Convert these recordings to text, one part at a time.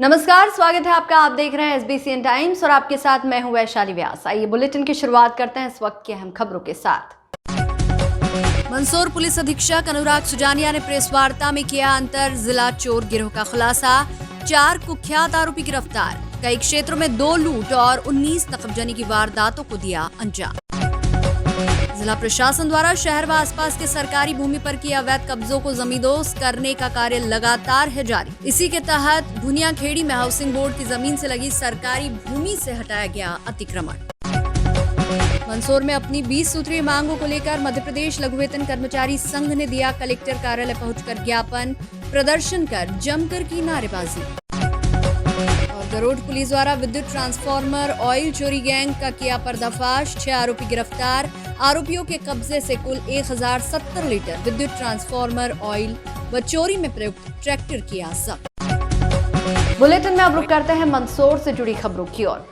नमस्कार, स्वागत है आपका। आप देख रहे हैं SBCN टाइम्स और आपके साथ मैं हूं वैशाली व्यास। आइए बुलेटिन की शुरुआत करते हैं इस वक्त की अहम खबरों के साथ। मंदसौर पुलिस अधीक्षक अनुराग सुजानिया ने प्रेस वार्ता में किया अंतर जिला चोर गिरोह का खुलासा। 4 कुख्यात आरोपी गिरफ्तार। कई क्षेत्रों में 2 लूट और 19 नकबजनी की वारदातों को दिया अंजाम। जिला प्रशासन द्वारा शहर व आसपास के सरकारी भूमि पर किए अवैध कब्जों को जमींदोज करने का कार्य लगातार है जारी। इसी के तहत भुनियाखेड़ी में हाउसिंग बोर्ड की जमीन से लगी सरकारी भूमि से हटाया गया अतिक्रमण। मंदसौर में अपनी 20 सूत्रीय मांगों को लेकर मध्य प्रदेश लघु वेतन कर्मचारी संघ ने दिया कलेक्टर कार्यालय पहुंचकर ज्ञापन। प्रदर्शन कर जमकर की नारेबाजी। गरोड पुलिस द्वारा विद्युत ट्रांसफार्मर ऑयल चोरी गैंग का किया पर्दाफाश। 6 आरोपी गिरफ्तार। आरोपियों के कब्जे से कुल 1070 लीटर विद्युत ट्रांसफार्मर ऑयल व चोरी में प्रयुक्त ट्रैक्टर किया जब्त। बुलेटिन में अब रुक करते हैं मंदसौर से जुड़ी खबरों की ओर।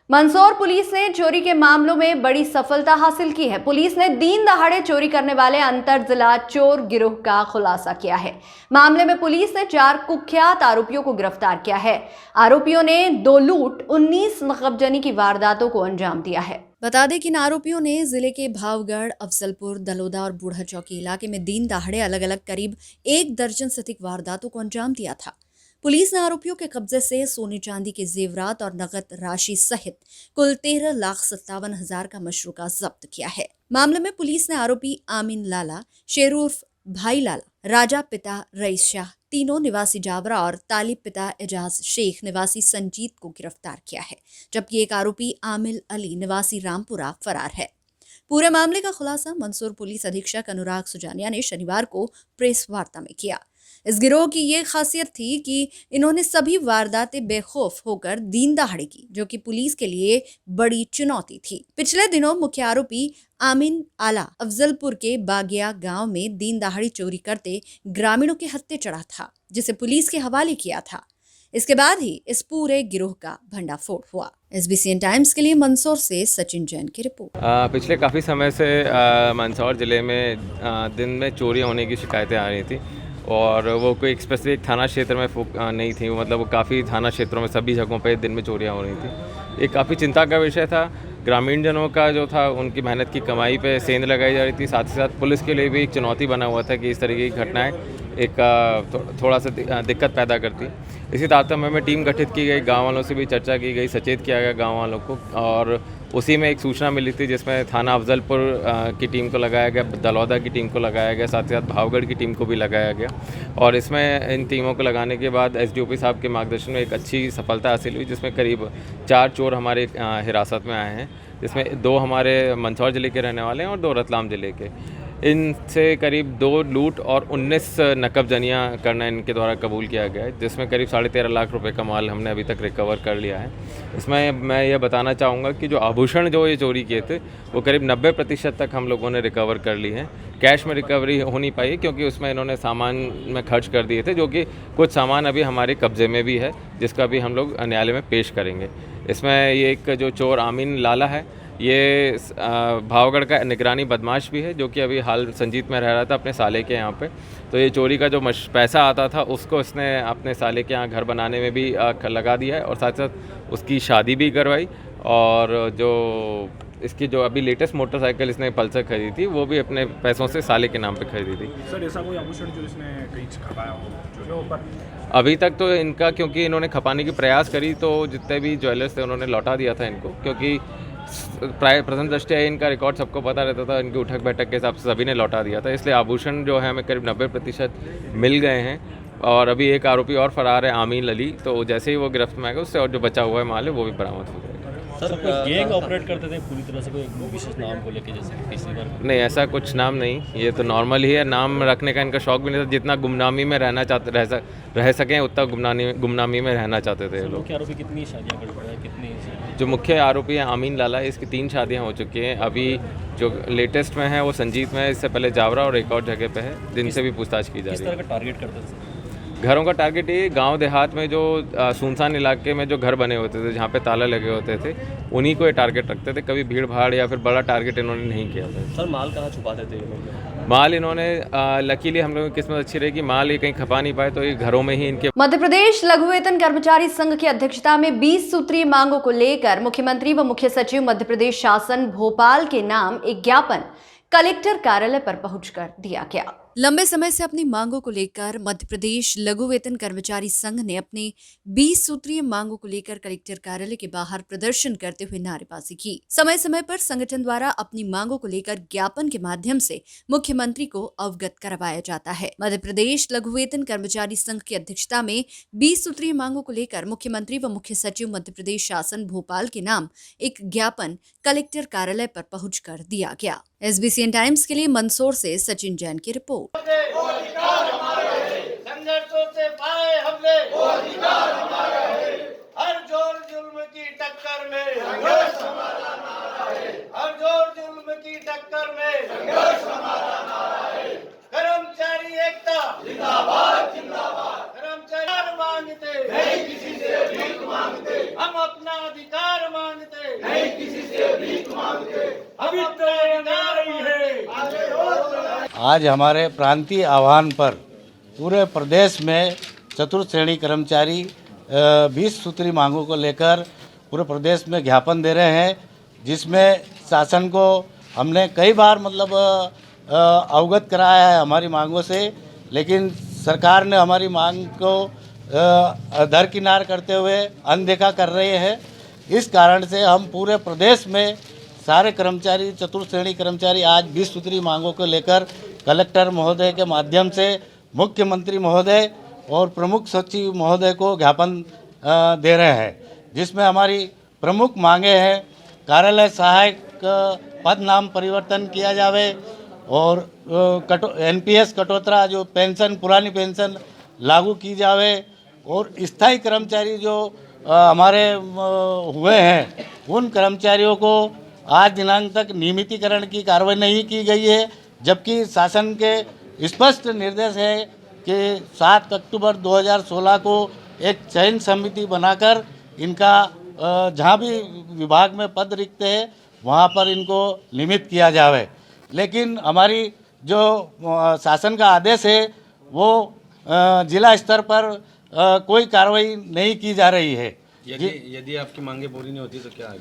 मंदसौर पुलिस ने चोरी के मामलों में बड़ी सफलता हासिल की है। पुलिस ने दिन दहाड़े चोरी करने वाले अंतर जिला चोर गिरोह का खुलासा किया है। मामले में पुलिस ने 4 कुख्यात आरोपियों को गिरफ्तार किया है। आरोपियों ने 2 लूट 19 नकबजनी की वारदातों को अंजाम दिया है। बता दें कि इन आरोपियों ने जिले के भावगढ़, अफजलपुर, दलोदा और बूढ़ा चौकी इलाके में दिन दहाड़े अलग अलग करीब 1 दर्जन से अधिक वारदातों को अंजाम दिया था। पुलिस ने आरोपियों के कब्जे से सोने चांदी के जेवरात और नकद राशि सहित कुल 13,57,000 का मशरूका जब्त किया है। मामले में पुलिस ने आरोपी आमीन लाला, शेर उर्फ भाई लाला, राजा पिता रईस शाह, तीनों निवासी जावरा और तालिब पिता एजाज शेख निवासी संजीत को गिरफ्तार किया है, जबकि एक आरोपी आमिल अली निवासी रामपुरा फरार है। पूरे मामले का खुलासा मंदसौर पुलिस अधीक्षक अनुराग सुजानिया ने शनिवार को प्रेस वार्ता में किया। इस गिरोह की ये खासियत थी कि इन्होंने सभी वारदातें बेखौफ होकर दीन दहाड़े की, जो कि पुलिस के लिए बड़ी चुनौती थी। पिछले दिनों मुख्य आरोपी आमीन आला अफजलपुर के बागिया गांव में दीन दहाड़ी चोरी करते ग्रामीणों के हत्थे चढ़ा था, जिसे पुलिस के हवाले किया था। इसके बाद ही इस पूरे गिरोह का भंडाफोड़ हुआ। SBCN टाइम्स के लिए मंदसौर से सचिन जैन की रिपोर्ट। पिछले काफ़ी समय से मंदसौर ज़िले में दिन में चोरी होने की शिकायतें आ रही थी और वो कोई एक स्पेसिफिक थाना क्षेत्र में नहीं थी, मतलब वो काफ़ी थाना क्षेत्रों में सभी जगहों पे दिन में चोरियां हो रही थी। ये काफ़ी चिंता का विषय था। ग्रामीण जनों का जो था, उनकी मेहनत की कमाई पे सेंध लगाई जा रही थी। साथ ही साथ पुलिस के लिए भी एक चुनौती बना हुआ था कि इस तरीके की घटनाएं एक थोड़ा सा दिक्कत पैदा करती। इसी तारतम्य में टीम गठित की गई, गांव वालों से भी चर्चा की गई, सचेत किया गया गांव वालों को, और उसी में एक सूचना मिली थी जिसमें थाना अफजलपुर की टीम को लगाया गया, दलौदा की टीम को लगाया गया, साथ ही साथ भावगढ़ की टीम को भी लगाया गया। और इसमें इन टीमों को लगाने के बाद SDOP साहब के मार्गदर्शन में एक अच्छी सफलता हासिल हुई, जिसमें करीब 4 चोर हमारे हिरासत में आए हैं, जिसमें 2 हमारे मंदसौर ज़िले के रहने वाले हैं और 2 रतलाम ज़िले के। इनसे करीब 2 लूट और 19 नकबजनियाँ करना इनके द्वारा कबूल किया गया है, जिसमें करीब 13.5 लाख रुपए का माल हमने अभी तक रिकवर कर लिया है। इसमें मैं ये बताना चाहूँगा कि जो आभूषण जो ये चोरी किए थे वो करीब 90% तक हम लोगों ने रिकवर कर ली है। कैश में रिकवरी हो नहीं पाई क्योंकि उसमें इन्होंने सामान में खर्च कर दिए थे, जो कि कुछ सामान अभी हमारे कब्जे में भी है, जिसका भी हम लोग न्यायालय में पेश करेंगे। इसमें ये एक जो चोर आमीन लाला है, ये भावगढ़ का निगरानी बदमाश भी है, जो कि अभी हाल संजीत में रह रहा था अपने साले के यहाँ पे। तो ये चोरी का जो पैसा आता था उसको इसने अपने साले के यहाँ घर बनाने में भी लगा दिया है, और साथ साथ उसकी शादी भी करवाई। और जो इसकी जो अभी लेटेस्ट मोटरसाइकिल इसने पल्सर खरीदी थी, वो भी अपने पैसों से साले के नाम पे खरीदी थी। सर, ऐसा कोई आभूषण जो इसने कहीं खपाया हो जो ऊपर? अभी तक तो इनका, क्योंकि इन्होंने खपाने की प्रयास करी तो जितने भी ज्वेलर्स थे उन्होंने लौटा दिया था इनको, क्योंकि प्रथम दृष्टया इनका रिकॉर्ड सबको पता रहता था, इनकी उठक बैठक के हिसाब से सभी ने लौटा दिया था। इसलिए आभूषण जो है हमें करीब 90% मिल गए हैं, और अभी एक आरोपी और फरार है, आमीन अली। तो जैसे ही वो गिरफ्त में आएगा उससे और जो बचा हुआ है माल है वो भी बरामद हो जाएगा। सर, गैंग ऑपरेट करते थे पूरी तरह से, कोई विशेष नाम को लेके जैसे किसी बार? नहीं, ऐसा कुछ नाम नहीं, ये तो नॉर्मल ही है। नाम रखने का इनका शौक भी नहीं था। जितना गुमनामी में रहना चाहते रह सकें उतना गुमनामी में रहना चाहते थे लोग। मुख्य आरोपी कितनी शादियाँ कर चुका है? कितनी? जो मुख्य आरोपी है आमीन लाला, इसकी 3 शादियाँ हो चुकी हैं। अभी जो लेटेस्ट में है वो संजीत में है, इससे पहले जावरा और एक और जगह पे है, जिनसे भी पूछताछ की जा रही है। किस तरह का टारगेट करते थे? घरों का टारगेट ये गांव देहात में जो सुनसान इलाके में जो घर बने होते थे, जहाँ पे ताला लगे होते थे, उन्हीं को ये टारगेट रखते थे। कभी भीड़ भाड़ या फिर बड़ा टारगेट इन्होंने नहीं किया था। सर, माल कहाँ छुपाते थे ये लोग? माल इन्होंने लकीली हम लोगों की किस्मत अच्छी रही कि माल ये कहीं खपा नहीं पाए, तो ये घरों में ही इनके। मध्य प्रदेश लघु वेतन कर्मचारी संघ की अध्यक्षता में 20 सूत्रीय मांगों को लेकर मुख्यमंत्री व मुख्य सचिव मध्य प्रदेश शासन भोपाल के नाम एक ज्ञापन कलेक्टर कार्यालय पर पहुंचकर दिया गया। लंबे समय से अपनी मांगों को लेकर मध्य प्रदेश लघु वेतन कर्मचारी संघ ने अपने 20 सूत्रीय मांगों को लेकर कलेक्टर कार्यालय के बाहर प्रदर्शन करते हुए नारेबाजी की। समय समय पर संगठन द्वारा अपनी मांगों को लेकर ज्ञापन के माध्यम से मुख्यमंत्री को अवगत करवाया जाता है। मध्य प्रदेश लघु वेतन कर्मचारी संघ की अध्यक्षता में 20 सूत्रीय मांगों को लेकर मुख्यमंत्री व मुख्य सचिव मध्य प्रदेश शासन भोपाल के नाम एक ज्ञापन कलेक्टर कार्यालय पर पहुंचकर दिया गया। SBCN टाइम्स के लिए मंदसौर से सचिन जैन की रिपोर्ट। संघर्षों से पाए हमने हर जोर जुल्म की टक्कर में हर जोर जुल्म की टक्कर में कर्मचारी एकता जिंदाबाद जिंदाबाद। कर्मचारी मांगते नहीं किसी से भीख मांगते, हम अपना अधिकार मांगते नहीं किसी से भीख मांगते, हम अपना अधिकार है। आज हमारे प्रांतीय आह्वान पर पूरे प्रदेश में चतुर्थ श्रेणी कर्मचारी 20 सूत्री मांगों को लेकर पूरे प्रदेश में ज्ञापन दे रहे हैं, जिसमें शासन को हमने कई बार अवगत कराया है हमारी मांगों से, लेकिन सरकार ने हमारी मांग को दरकिनार करते हुए अनदेखा कर रही है। इस कारण से हम पूरे प्रदेश में सारे कर्मचारी चतुर्थ श्रेणी कर्मचारी आज 20 सूत्री मांगों को लेकर कलेक्टर महोदय के माध्यम से मुख्यमंत्री महोदय और प्रमुख सचिव महोदय को ज्ञापन दे रहे हैं, जिसमें हमारी प्रमुख मांगे हैं कार्यालय सहायक पद नाम परिवर्तन किया जावे और NPS कटौतरा जो पेंशन पुरानी पेंशन लागू की जावे और स्थायी कर्मचारी जो हमारे हुए हैं उन कर्मचारियों को आज दिनांक तक नियमितीकरण की कार्रवाई नहीं की गई है, जबकि शासन के स्पष्ट निर्देश है कि 7 अक्टूबर 2016 को एक चयन समिति बनाकर इनका जहां भी विभाग में पद रिक्त है वहां पर इनको नियमित किया जावे। लेकिन हमारी जो शासन का आदेश है वो जिला स्तर पर कोई कार्रवाई नहीं की जा रही है। यदि आपकी मांगे पूरी नहीं होती तो क्या आगे?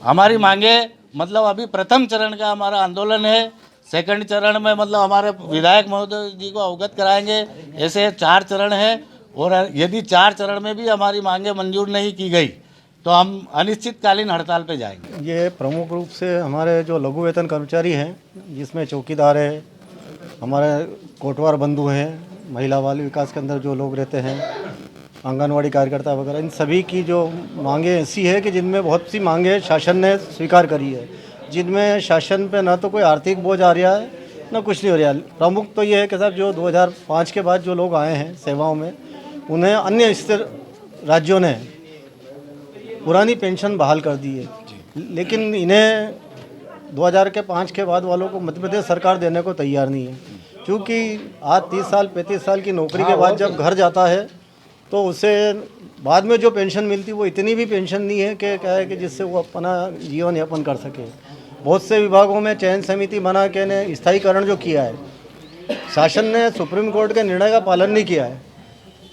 हमारी मांगे अभी प्रथम चरण का हमारा आंदोलन है। सेकंड चरण में हमारे विधायक महोदय जी को अवगत कराएंगे। ऐसे 4 चरण हैं और यदि 4 चरण में भी हमारी मांगे मंजूर नहीं की गई तो हम अनिश्चितकालीन हड़ताल पे जाएंगे। ये प्रमुख रूप से हमारे जो लघु वेतन कर्मचारी हैं, जिसमें चौकीदार है, हमारे कोटवार बंधु हैं, महिला बाल विकास के अंदर जो लोग रहते हैं, आंगनवाड़ी कार्यकर्ता वगैरह, इन सभी की जो मांगे ऐसी है कि जिनमें बहुत सी मांगे शासन ने स्वीकार करी है, जिनमें शासन पे ना तो कोई आर्थिक बोझ आ रहा है ना कुछ नहीं हो रहा है। प्रमुख तो ये है कि साहब जो 2005 के बाद जो लोग आए हैं सेवाओं में, उन्हें अन्य स्थिर राज्यों ने पुरानी पेंशन बहाल कर दी है, लेकिन इन्हें 2005 के बाद वालों को मध्य प्रदेश सरकार देने को तैयार नहीं है, क्योंकि आज 30 साल 35 साल की नौकरी के बाद जब घर जाता है तो उसे बाद में जो पेंशन मिलती वो इतनी भी पेंशन नहीं है कि क्या है कि जिससे वो अपना जीवन यापन कर सके। बहुत से विभागों में चयन समिति बना के ने स्थायीकरण जो किया है, शासन ने सुप्रीम कोर्ट के निर्णय का पालन नहीं किया है।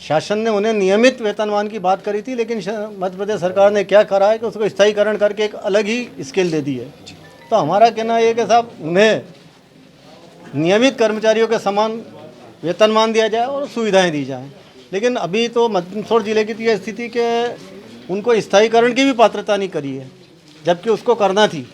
शासन ने उन्हें नियमित वेतनमान की बात करी थी, लेकिन मध्य प्रदेश सरकार ने क्या करा है कि उसको स्थायीकरण करके एक अलग ही स्केल दे दी है। तो हमारा कहना ये कि साहब उन्हें नियमित कर्मचारियों के समान वेतनमान दिया जाए और सुविधाएं दी जाएं। लेकिन अभी तो मंदसौर जिले की तो स्थिति के उनको स्थायीकरण की भी पात्रता नहीं करी है, जबकि उसको करना थी।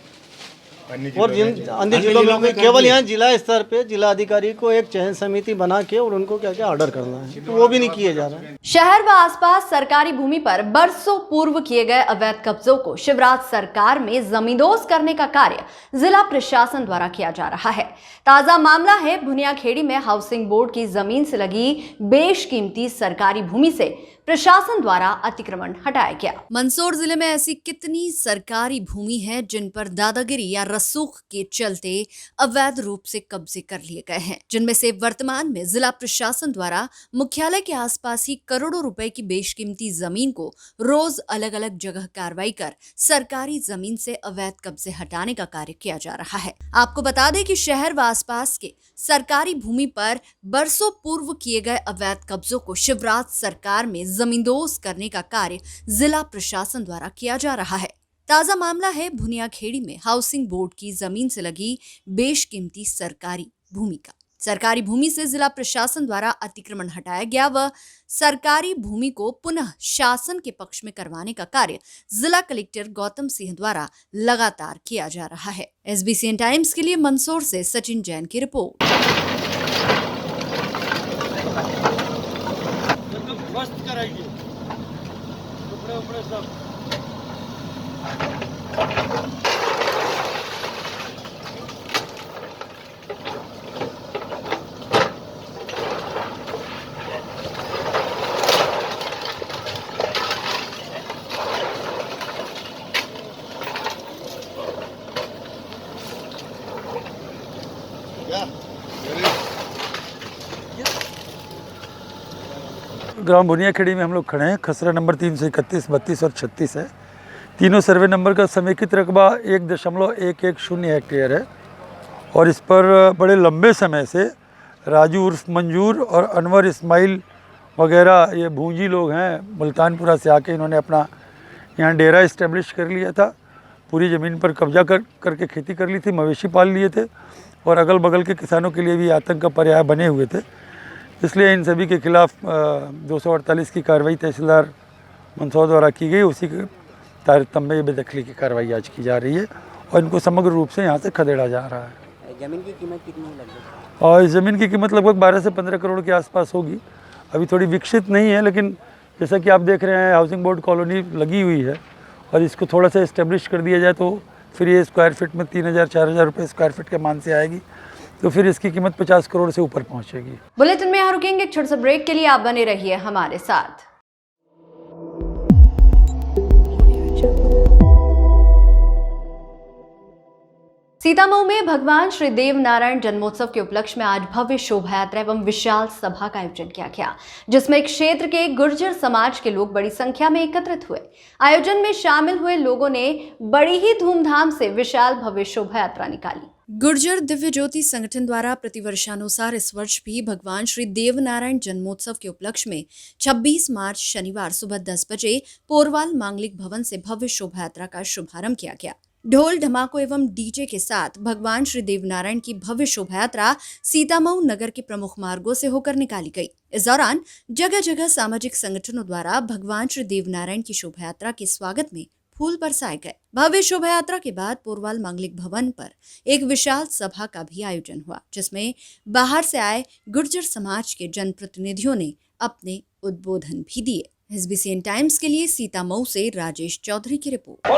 और जिन अन्य जिलों में केवल यहाँ जिला स्तर पे जिला अधिकारी को एक चयन समिति बना के और उनको क्या क्या ऑर्डर करना है, तो वो भी नहीं किए जा रहा है। शहर व आसपास सरकारी भूमि पर बरसों पूर्व किए गए अवैध कब्जों को शिवराज सरकार में जमींदोज करने का कार्य जिला प्रशासन द्वारा किया जा रहा है। ताजा मामला है भुनियाखेड़ी में हाउसिंग बोर्ड की जमीन से लगी बेशकीमती सरकारी भूमि से प्रशासन द्वारा अतिक्रमण हटाया गया। मंदसौर जिले में ऐसी कितनी सरकारी भूमि है जिन पर दादागिरी या रसूख के चलते अवैध रूप से कब्जे कर लिए गए हैं, जिनमें से वर्तमान में जिला प्रशासन द्वारा मुख्यालय के आसपास ही करोड़ों रुपए की बेशकीमती जमीन को रोज अलग अलग जगह कार्रवाई कर सरकारी जमीन से अवैध कब्जे हटाने का कार्य किया जा रहा है। आपको बता दें कि शहर व आसपास के सरकारी भूमि पर बरसों पूर्व किए गए अवैध कब्जों को शिवराज सरकार में जमींदोज करने का कार्य जिला प्रशासन द्वारा किया जा रहा है। ताजा मामला है भुनियाखेड़ी में हाउसिंग बोर्ड की जमीन से लगी बेशकीमती सरकारी भूमि का। सरकारी भूमि से जिला प्रशासन द्वारा अतिक्रमण हटाया गया व सरकारी भूमि को पुनः शासन के पक्ष में करवाने का कार्य जिला कलेक्टर गौतम सिंह द्वारा लगातार किया जा रहा है। SBCN टाइम्स के लिए मंदसौर से सचिन जैन की रिपोर्ट। ग्राम भुनियाखेड़ी में हम लोग खड़े हैं। खसरा नंबर 331, 32 और 36 है। तीनों सर्वे नंबर का समेकित रकबा 1.110 हेक्टेयर है और इस पर बड़े लंबे समय से राजू उर्फ मंजूर और अनवर इस्माइल वगैरह ये भूंजी लोग हैं, मुल्तानपुरा से आके इन्होंने अपना यहाँ डेरा इस्टेब्लिश कर लिया था। पूरी ज़मीन पर कब्जा करके खेती कर ली थी, मवेशी पाल लिए थे और अगल बगल के किसानों के लिए भी आतंक का पर्याय बने हुए थे। इसलिए इन सभी के खिलाफ 248 की कार्रवाई तहसीलदार मंदसौर द्वारा की गई। उसी के तारतम्य में बेदखली की कार्रवाई आज की जा रही है और इनको समग्र रूप से यहाँ से खदेड़ा जा रहा है। ज़मीन की कीमत कितनी लगभग? और इस ज़मीन की कीमत लगभग 12 से 15 करोड़ के आसपास होगी। अभी थोड़ी विकसित नहीं है, लेकिन जैसा कि आप देख रहे हैं हाउसिंग बोर्ड कॉलोनी लगी हुई है और इसको थोड़ा सा इस्टेब्लिश कर दिया जाए तो फिर ये स्क्वायर फीट में 3,000-4,000 रुपये स्क्वायर फीट के मान से आएगी, तो फिर इसकी कीमत 50 करोड़ से ऊपर पहुंचेगी। बुलेटिन में यहाँ रुकेंगे एक छोटे से ब्रेक के लिए, आप बने रहिए हमारे साथ। सीतामऊ में भगवान श्री देव नारायण जन्मोत्सव के उपलक्ष्य में आज भव्य शोभा यात्रा एवं विशाल सभा का आयोजन किया गया, जिसमें क्षेत्र के गुर्जर समाज के लोग बड़ी संख्या में एकत्रित हुए। आयोजन में शामिल हुए लोगों ने बड़ी ही धूमधाम से विशाल भव्य शोभा यात्रा निकाली। गुर्जर दिव्य ज्योति संगठन द्वारा प्रतिवर्षानुसार इस वर्ष भी भगवान श्री देव नारायण जन्मोत्सव के उपलक्ष्य में 26 मार्च शनिवार सुबह 10 बजे पोरवाल मांगलिक भवन से भव्य शोभा यात्रा का शुभारंभ किया गया। ढोल ढमाकों एवं डीजे के साथ भगवान श्री देवनारायण की भव्य शोभा यात्रा सीतामऊ नगर के प्रमुख मार्गों से होकर निकाली गई। इस दौरान जगह जगह सामाजिक संगठनों द्वारा भगवान श्री देवनारायण की शोभा यात्रा के स्वागत में फूल बरसाए गए। भव्य शोभा यात्रा के बाद पोरवाल मांगलिक भवन पर एक विशाल सभा का भी आयोजन हुआ, जिसमें बाहर से आए गुर्जर समाज के जनप्रतिनिधियों ने अपने उद्बोधन भी दिए। SBCN टाइम्स के लिए सीतामऊ से राजेश चौधरी की रिपोर्ट।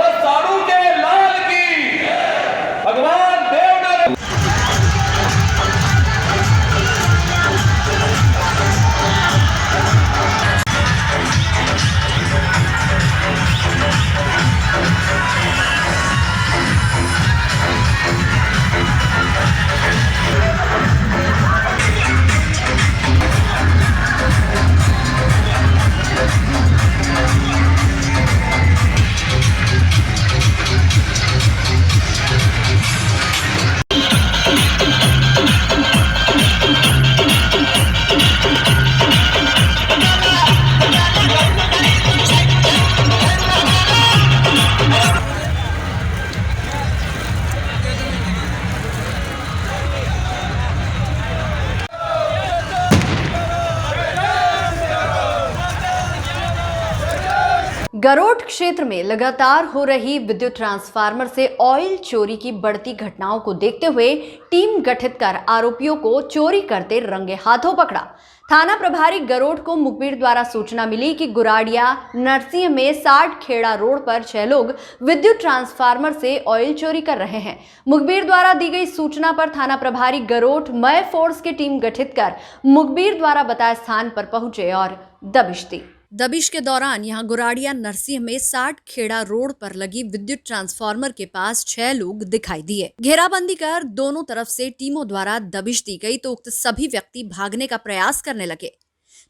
गरोठ क्षेत्र में लगातार हो रही विद्युत ट्रांसफार्मर से ऑयल चोरी की बढ़ती घटनाओं को देखते हुए टीम गठित कर आरोपियों को चोरी करते रंगे हाथों पकड़ा। थाना प्रभारी गरोठ को मुखबिर द्वारा सूचना मिली कि गुराड़िया नरसिंह में 60 खेड़ा रोड पर 6 लोग विद्युत ट्रांसफार्मर से ऑयल चोरी कर रहे हैं। मुखबिर द्वारा दी गई सूचना पर थाना प्रभारी गरोठ मय फोर्स की टीम गठित कर मुखबिर द्वारा बताए स्थान पर पहुंचे और दबिश दी। दबिश के दौरान यहां गुराड़िया नरसिंह में 60 खेड़ा रोड पर लगी विद्युत ट्रांसफार्मर के पास 6 लोग दिखाई दिए। घेराबंदी कर दोनों तरफ से टीमों द्वारा दबिश दी गई तो उक्त सभी व्यक्ति भागने का प्रयास करने लगे।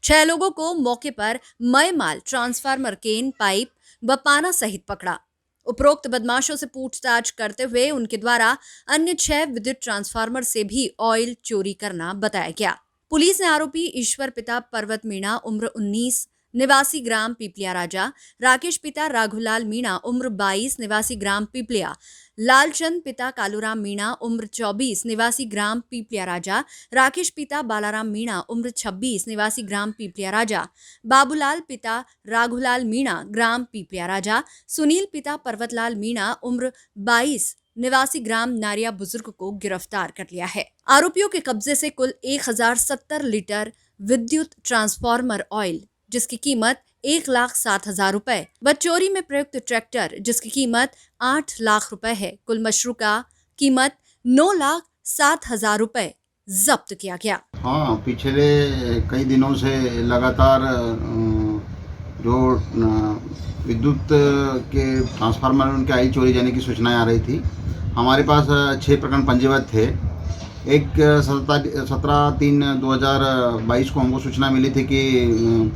6 लोगों को मौके पर मय माल, ट्रांसफार्मर, केन, पाइप व पाना सहित पकड़ा। उपरोक्त बदमाशों से पूछताछ करते हुए उनके द्वारा अन्य 6 विद्युत ट्रांसफार्मर से भी ऑयल चोरी करना बताया गया। पुलिस ने आरोपी ईश्वर पिता पर्वत मीणा उम्र 19 निवासी ग्राम पीपलिया राजा, राकेश पिता राघुलाल मीणा उम्र 22 निवासी ग्राम पीपलिया, लालचंद पिता कालूराम मीणा उम्र 24 निवासी ग्राम पीपलिया राजा, राकेश पिता बालाराम मीणा उम्र 26 निवासी ग्राम पीपलिया राजा, बाबूलाल पिता राघुलाल मीणा ग्राम पीपलिया राजा, सुनील पिता पर्वतलाल मीणा उम्र 22 निवासी ग्राम नारिया बुजुर्ग को गिरफ्तार कर लिया है। आरोपियों के कब्जे से कुल 1070 लीटर विद्युत ट्रांसफार्मर ऑयल जिसकी कीमत 1,07,000 रुपए व चोरी में प्रयुक्त ट्रैक्टर जिसकी कीमत 8 लाख रुपए है, कुल मशरूका कीमत 9,07,000 रुपए जब्त किया गया। हाँ, पिछले कई दिनों से लगातार जो विद्युत के ट्रांसफार्मर उनके आई चोरी जाने की सूचनाएं आ रही थी। हमारे पास 6 प्रकरण पंजीबद्ध थे। एक 17/3/2022 को हमको सूचना मिली थी कि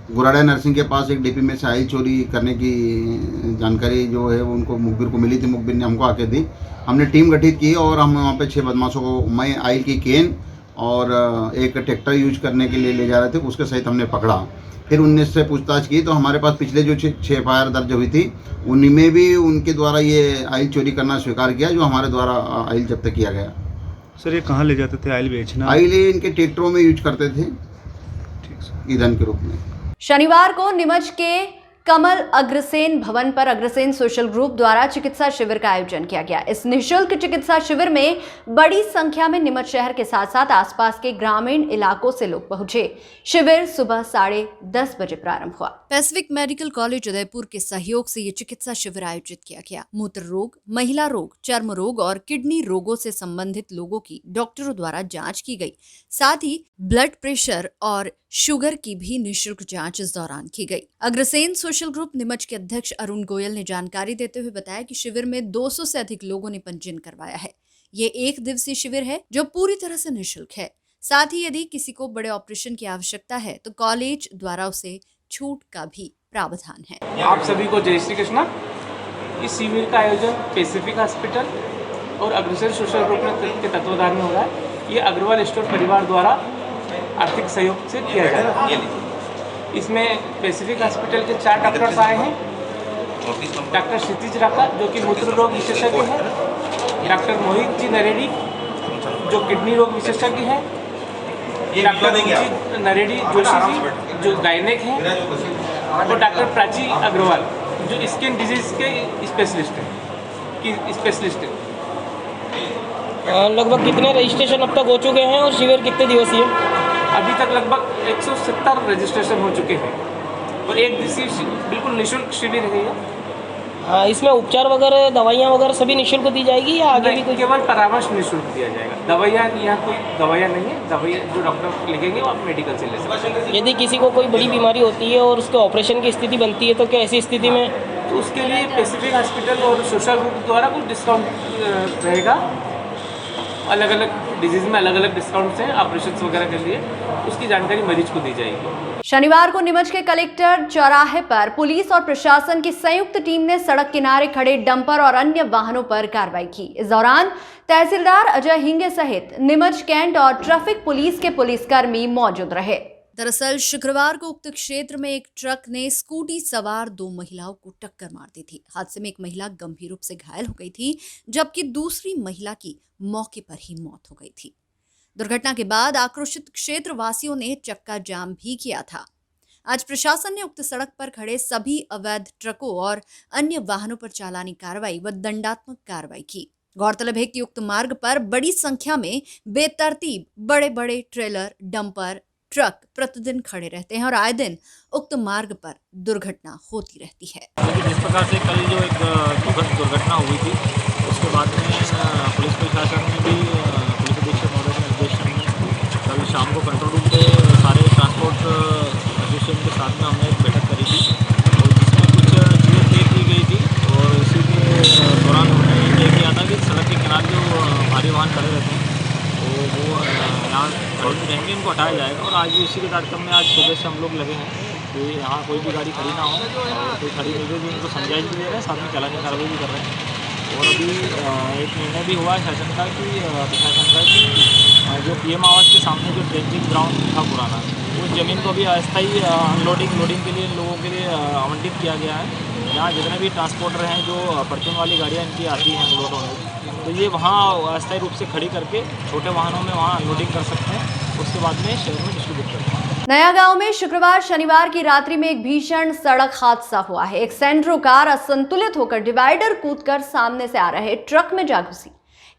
गुराड़ा नरसिंह के पास एक डीपी में से आयल चोरी करने की जानकारी जो है वो उनको मुखबिर को मिली थी। मुखबिर ने हमको आके दी। हमने टीम गठित की और हम वहाँ पे 6 बदमाशों को मय आयल की केन और एक ट्रैक्टर यूज करने के लिए ले जा रहे थे, उसके सहित हमने पकड़ा। फिर 19 से पूछताछ की तो हमारे पास पिछले जो 6 एफआईआर दर्ज हुई थी उन्हीं में भी उनके द्वारा ये आयल चोरी करना स्वीकार किया, जो हमारे द्वारा आयल जब्त किया गया। सर ये कहाँ ले जाते थे आयल बेचना? आयल इनके ट्रैक्टरों में यूज करते थे ईंधन के रूप में। शनिवार को नीमच के कमल अग्रसेन भवन पर अग्रसेन सोशल ग्रुप द्वारा चिकित्सा शिविर का आयोजन किया गया। इस निःशुल्क चिकित्सा शिविर में बड़ी संख्या में नीमच शहर के साथ साथ आसपास के ग्रामीण इलाकों से लोग पहुंचे। शिविर सुबह 10:30 बजे प्रारंभ हुआ। पैसिफिक मेडिकल कॉलेज उदयपुर के सहयोग से ये चिकित्सा शिविर आयोजित किया गया। मूत्र रोग, महिला रोग, चर्म रोग और किडनी रोगों से संबंधित लोगों की डॉक्टरों द्वारा जांच की गई। साथ ही ब्लड प्रेशर और शुगर की भी निःशुल्क जांच इस दौरान की गई। अग्रसेन सोशल ग्रुप नीमच के अध्यक्ष अरुण गोयल ने जानकारी देते हुए बताया कि शिविर में 200 से अधिक लोगों ने पंजीयन करवाया है। ये 1 दिवसीय शिविर है जो पूरी तरह से निःशुल्क है। साथ ही यदि किसी को बड़े ऑपरेशन की आवश्यकता है तो कॉलेज द्वारा उसे छूट का भी प्रावधान है। आप सभी को जय श्री कृष्णा। इस शिविर का आयोजन पैसिफिक हॉस्पिटल और अग्रसेन सोशल ग्रुप के तत्वाधान में हो रहा है। ये अग्रवाल स्टोर परिवार द्वारा आर्थिक सहयोग से किया जा रहा है। इसमें पैसिफिक हॉस्पिटल के 4 डॉक्टर्स आए हैं। डॉक्टर क्षितिज राका जो कि मूत्र रोग विशेषज्ञ है, डॉक्टर मोहित जी नरेडी जो किडनी रोग विशेषज्ञ हैं, डॉक्टर नरेडी जोशी जी जो गायनेक हैं और डॉक्टर प्राची अग्रवाल जो स्किन डिजीज के स्पेशलिस्ट हैं। लगभग कितने रजिस्ट्रेशन अब तक हो चुके हैं और शिविर कितने दिवसीय है? अभी तक लगभग 170 रजिस्ट्रेशन हो चुके हैं और 1 दिवसीय बिल्कुल निःशुल्क शिविर है। इसमें उपचार वगैरह, दवाइयाँ वगैरह सभी निःशुल्क दी जाएगी या आगे भी कोई? केवल परामर्श निःशुल्क दिया जाएगा। दवाइयाँ यहाँ कोई दवाइयाँ नहीं है। दवाइयाँ जो डॉक्टर लिखेंगे वो आप मेडिकल से ले सकते हैं। यदि किसी को कोई बड़ी बीमारी होती है और उसके ऑपरेशन की स्थिति बनती है तो क्या ऐसी स्थिति में? तो उसके लिए पैसिफिक हॉस्पिटल और सोशल ग्रुप द्वारा कुछ डिस्काउंट रहेगा। अलग अलग डिजीज में अलग अलग डिस्काउंट्स हैं ऑपरेशन वगैरह के लिए, उसकी जानकारी मरीज को दी जाएगी। शनिवार को नीमच के कलेक्टर चौराहे पर पुलिस और प्रशासन की संयुक्त टीम ने सड़क किनारे खड़े डंपर और अन्य वाहनों पर कार्रवाई की। इस दौरान तहसीलदार अजय हिंगे सहित नीमच कैंट और ट्रैफिक पुलिस के पुलिसकर्मी मौजूद रहे। दरअसल शुक्रवार को उक्त क्षेत्र में एक ट्रक ने स्कूटी सवार 2 महिलाओं को टक्कर मार दी थी। हादसे में एक महिला गंभीर रूप से घायल हो गई थी जबकि दूसरी महिला की मौके पर ही मौत हो गई थी। दुर्घटना के बाद आक्रोशित क्षेत्रवासियों ने चक्का जाम भी किया था। आज प्रशासन ने उक्त सड़क पर खड़े सभी अवैध ट्रकों और अन्य वाहनों पर चालानी कार्रवाई व दंडात्मक कार्रवाई की। गौरतलब है कि उक्त मार्ग पर बड़ी संख्या में बेतरतीब बड़े बड़े ट्रेलर, डंपर, ट्रक प्रतिदिन खड़े रहते हैं और आए दिन उक्त मार्ग पर दुर्घटना होती रहती है। जिस प्रकार से कल जो एक दुर्घटना हुई थी उसके बाद में पुलिस प्रशासन ने भी पुलिस अधीक्षक महोदय के निर्देशन में कल शाम को कंट्रोल रूम पे सारे ट्रांसपोर्ट एसोसिएशन के साथ में हमने एक बैठक उसी के तारतम्य में आज सुबह से हम लोग लगे हैं कि यहाँ कोई भी गाड़ी खड़ी ना हो, और कोई खड़ी नहीं भी उनको समझाइश भी दे रहे हैं, साथ में चालानी कार्रवाई भी कर रहे हैं। और अभी एक निर्णय भी हुआ है शासन का कि प्रशासन का कि जो पीएम आवास के सामने जो ट्रेंचिंग ग्राउंड था पुराना, उस ज़मीन को भी अस्थायी लोडिंग के लिए लोगों के लिए आवंटित किया गया है। यहाँ जितने भी ट्रांसपोर्टर हैं, जो परचून वाली गाड़ियाँ इनकी आती हैं अनलोड होने, तो ये वहाँ अस्थायी रूप से खड़ी करके छोटे वाहनों में वहाँ अनलोडिंग कर सकते हैं, उसके बाद में शहर में डिस्ट्रीब्यूट करते हैं। नया गांव में शुक्रवार शनिवार की रात्रि में एक भीषण सड़क हादसा हुआ है। एक सेंट्रो कार असंतुलित होकर डिवाइडर कूदकर सामने से आ रहे ट्रक में जा घुसी।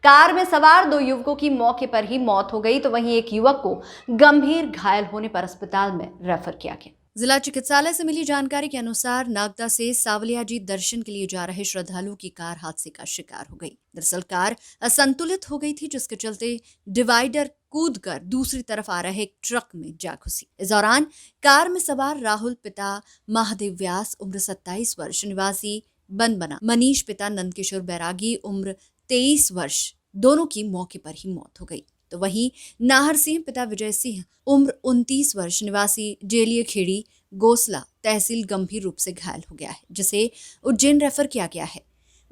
कार में सवार 2 युवकों की मौके पर ही मौत हो गई, तो वहीं एक युवक को गंभीर घायल होने पर अस्पताल में रेफर किया गया। जिला चिकित्सालय से मिली जानकारी के अनुसार नागदा से सावलिया जी दर्शन के लिए जा रहे श्रद्धालुओं की कार हादसे का शिकार हो गई। दरअसल कार असंतुलित हो गई थी, जिसके चलते डिवाइडर कूदकर दूसरी तरफ आ रहे एक ट्रक में जा घुसी। इस दौरान कार में सवार राहुल पिता महादेव व्यास उम्र 27 वर्ष निवासी बनबना, मनीष पिता नंदकिशोर बैरागी उम्र 23 वर्ष, दोनों की मौके पर ही मौत हो गई। तो वहीं नाहर सिंह पिता विजय सिंह उम्र 29 वर्ष निवासी जेलिया खेड़ी गोसला तहसील गंभीर रूप से घायल हो गया है, जिसे उज्जैन रेफर किया गया है।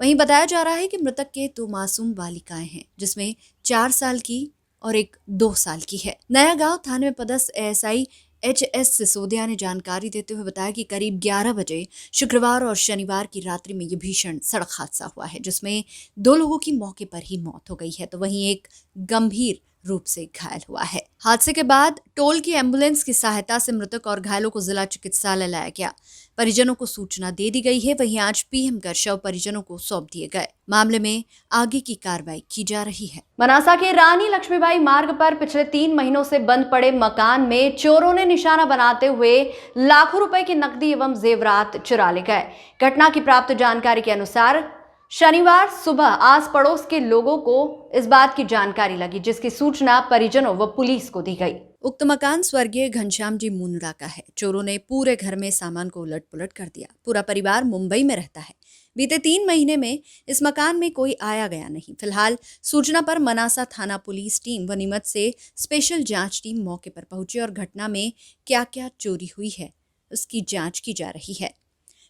वहीं बताया जा रहा है कि मृतक के 2 मासूम बालिकाएं हैं, जिसमें 4 साल की और एक 2 साल की है। नया गांव थाने में पदस्थ एएसआई HS सिसोदिया ने जानकारी देते हुए बताया कि करीब 11 बजे शुक्रवार और शनिवार की रात्रि में यह भीषण सड़क हादसा हुआ है, जिसमें 2 लोगों की मौके पर ही मौत हो गई है, तो वहीं एक गंभीर रूप से घायल हुआ है। हादसे के बाद टोल की एम्बुलेंस की सहायता से मृतक और घायलों को जिला चिकित्सालय लाया गया। परिजनों को सूचना दे दी गई है। वहीं आज पीएम कर शव परिजनों को सौंप दिए गए। मामले में आगे की कार्रवाई की जा रही है। मनासा के रानी लक्ष्मीबाई मार्ग पर पिछले 3 महीनों से बंद पड़े मकान में चोरों ने निशाना बनाते हुए लाखों रुपए की नकदी एवं जेवरात चुरा ले गए। घटना की प्राप्त जानकारी के अनुसार शनिवार सुबह आस पड़ोस के लोगों को इस बात की जानकारी लगी, जिसकी सूचना परिजनों व पुलिस को दी गई। उक्त मकान स्वर्गीय घनश्याम जी मुंडा का है। चोरों ने पूरे घर में सामान को उलट पुलट कर दिया। पूरा परिवार मुंबई में रहता है। बीते 3 महीने में इस मकान में कोई आया गया नहीं। फिलहाल सूचना पर मनासा थाना पुलिस टीम व नीमच से स्पेशल जांच टीम मौके पर पहुंची और घटना में क्या क्या चोरी हुई है उसकी जांच की जा रही है।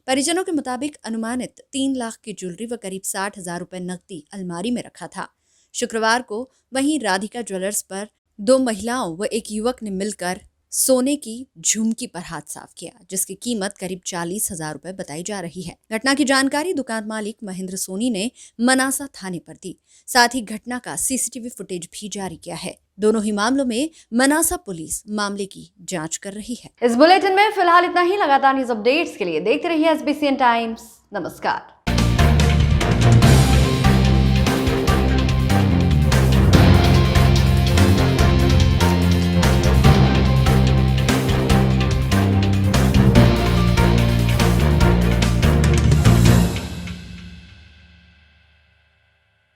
परिजनों के मुताबिक अनुमानित 3 लाख की ज्वेलरी व करीब 60,000 रुपए नकदी अलमारी में रखा था। शुक्रवार को वहीं राधिका ज्वेलर्स पर 2 महिलाओं व एक युवक ने मिलकर सोने की झुमकी पर हाथ साफ किया, जिसकी कीमत करीब 40,000 रुपए बताई जा रही है। घटना की जानकारी दुकान मालिक महेंद्र सोनी ने मनासा थाने पर दी। साथ ही घटना का सीसीटीवी फुटेज भी जारी किया है। दोनों ही मामलों में मनासा पुलिस मामले की जांच कर रही है। इस बुलेटिन में फिलहाल इतना ही। लगातार न्यूज अपडेट्स के लिए देखते रहिए SBCN टाइम्स। नमस्कार।